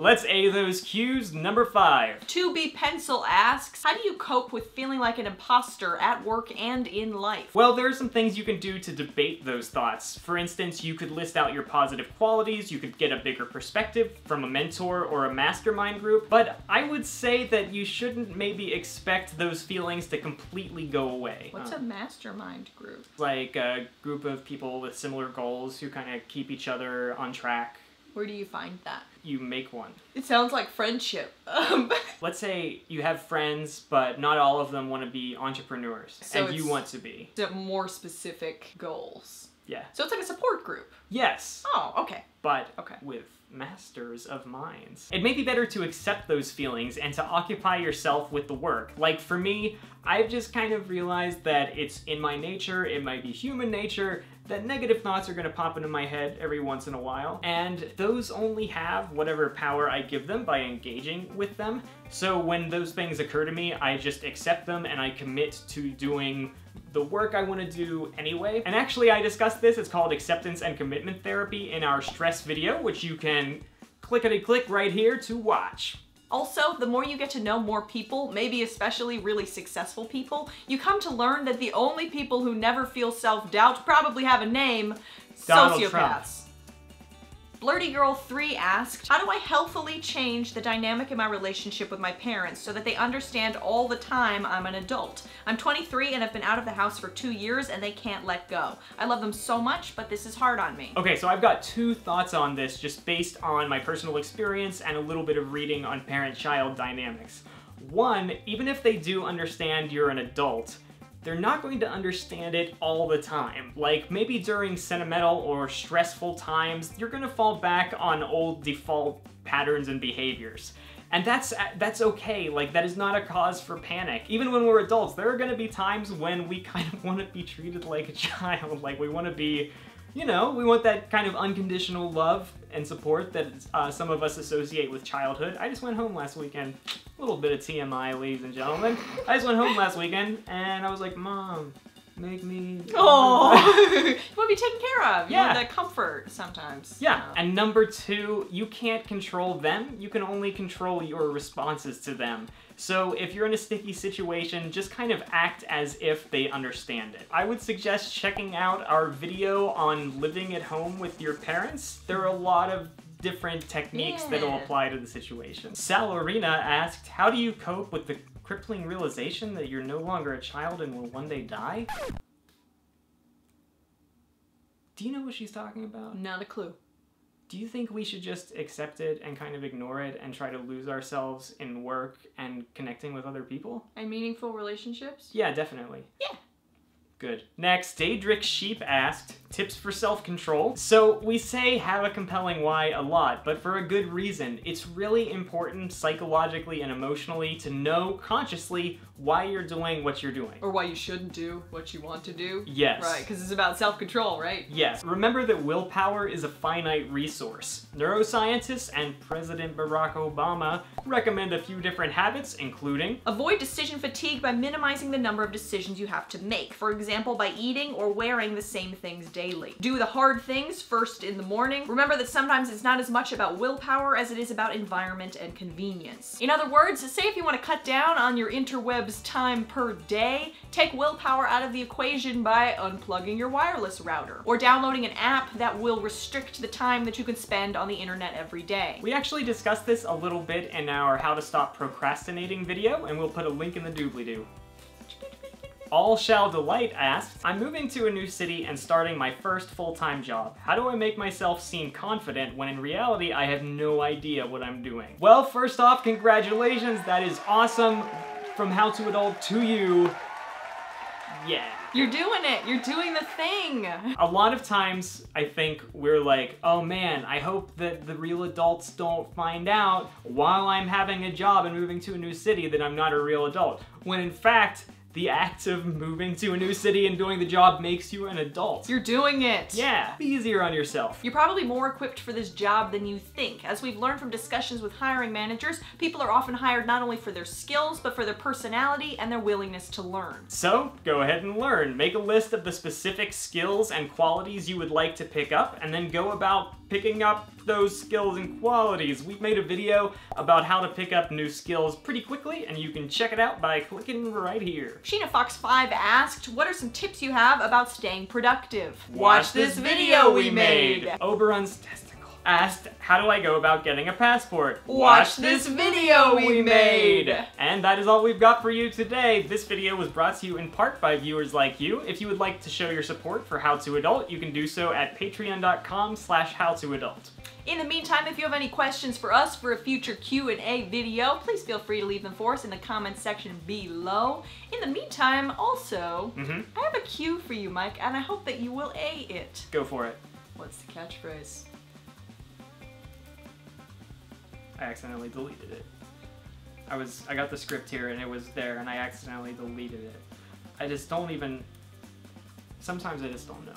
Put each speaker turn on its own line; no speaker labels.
Let's A those cues. Number 5.
To Be Pencil asks, how do you cope with feeling like an imposter at work and in life?
Well, there are some things you can do to debate those thoughts. For instance, you could list out your positive qualities, you could get a bigger perspective from a mentor or a mastermind group, but I would say that you shouldn't maybe expect those feelings to completely go away.
What's a mastermind group?
Like a group of people with similar goals who kind of keep each other on track.
Where do you find that?
You make one.
It sounds like friendship.
Let's say you have friends, but not all of them want to be entrepreneurs,
So
and you want to be.
More specific goals.
Yeah.
So it's like a support group.
Yes.
Oh, okay.
But
Okay.
with masters of minds. It may be better to accept those feelings and to occupy yourself with the work. Like for me, I've just kind of realized that it's in my nature, it might be human nature, that negative thoughts are gonna pop into my head every once in a while, and those only have whatever power I give them by engaging with them. So when those things occur to me, I just accept them and I commit to doing the work I want to do anyway. And actually I discussed this, it's called acceptance and commitment therapy in our stress video, which you can clickety-click right here to watch.
Also, the more you get to know more people, maybe especially really successful people, you come to learn that the only people who never feel self-doubt probably have a name:
Donald
sociopaths.
Trump.
Blurty Girl 3 asked, how do I healthfully change the dynamic in my relationship with my parents so that they understand all the time I'm an adult? I'm 23 and have been out of the house for 2 years and they can't let go. I love them so much, but this is hard on me.
Okay, so I've got 2 thoughts on this just based on my personal experience and a little bit of reading on parent-child dynamics. 1, even if they do understand you're an adult, they're not going to understand it all the time. Like, maybe during sentimental or stressful times, you're gonna fall back on old default patterns and behaviors. And that's okay, like, that is not a cause for panic. Even when we're adults, there are gonna be times when we kind of wanna be treated like a child, like we wanna be, you know, we want that kind of unconditional love and support that some of us associate with childhood. I just went home last weekend. A little bit of TMI, ladies and gentlemen. I just went home last weekend and I was like, Mom, make me...
Oh, you want to be taken care of. You
Yeah.
want that comfort sometimes.
Yeah, and number 2, you can't control them. You can only control your responses to them. So if you're in a sticky situation, just kind of act as if they understand it. I would suggest checking out our video on living at home with your parents. There are a lot of different techniques that'll apply to the situation. Salarina asked, how do you cope with the crippling realization that you're no longer a child and will one day die? Do you know what she's talking about?
Not a clue.
Do you think we should just accept it and kind of ignore it and try to lose ourselves in work and connecting with other people?
And meaningful relationships?
Yeah, definitely.
Yeah.
Good. Next, Daedric Sheep asked, tips for self-control. So we say have a compelling why a lot, but for a good reason. It's really important psychologically and emotionally to know consciously why you're doing what you're doing.
Or why you shouldn't do what you want to do?
Yes.
Right, because it's about self-control, right?
Yes. Remember that willpower is a finite resource. Neuroscientists and President Barack Obama recommend a few different habits, including
avoid decision fatigue by minimizing the number of decisions you have to make. For example, by eating or wearing the same things daily. Do the hard things first in the morning. Remember that sometimes it's not as much about willpower as it is about environment and convenience. In other words, say if you want to cut down on your interwebs time per day, take willpower out of the equation by unplugging your wireless router or downloading an app that will restrict the time that you can spend on the internet every day.
We actually discussed this a little bit in our How to Stop Procrastinating video, and we'll put a link in the doobly-doo. All Shall Delight asked, I'm moving to a new city and starting my first full-time job. How do I make myself seem confident when in reality I have no idea what I'm doing? Well, first off, congratulations, that is awesome. From How to Adult to you, yeah.
You're doing it, you're doing the thing.
A lot of times I think we're like, oh man, I hope that the real adults don't find out while I'm having a job and moving to a new city that I'm not a real adult. When in fact, the act of moving to a new city and doing the job makes you an adult.
You're doing it.
Yeah, be easier on yourself.
You're probably more equipped for this job than you think. As we've learned from discussions with hiring managers, people are often hired not only for their skills, but for their personality and their willingness to learn.
So, go ahead and learn. Make a list of the specific skills and qualities you would like to pick up, and then go about picking up those skills and qualities. We've made a video about how to pick up new skills pretty quickly, and you can check it out by clicking right here.
Sheena Fox 5 asked, what are some tips you have about staying productive?
Watch this video we made. Oberon's Testicle asked, how do I go about getting a passport?
Watch this video we made.
And that is all we've got for you today. This video was brought to you in part by viewers like you. If you would like to show your support for How to Adult, you can do so at patreon.com/howtoadult.
In the meantime, if you have any questions for us for a future Q&A video, please feel free to leave them for us in the comments section below. In the meantime, also, I have a Q for you, Mike, and I hope that you will A it.
Go for it.
What's the catchphrase?
I accidentally deleted it. I got the script here and it was there and I accidentally deleted it. Sometimes I just don't know.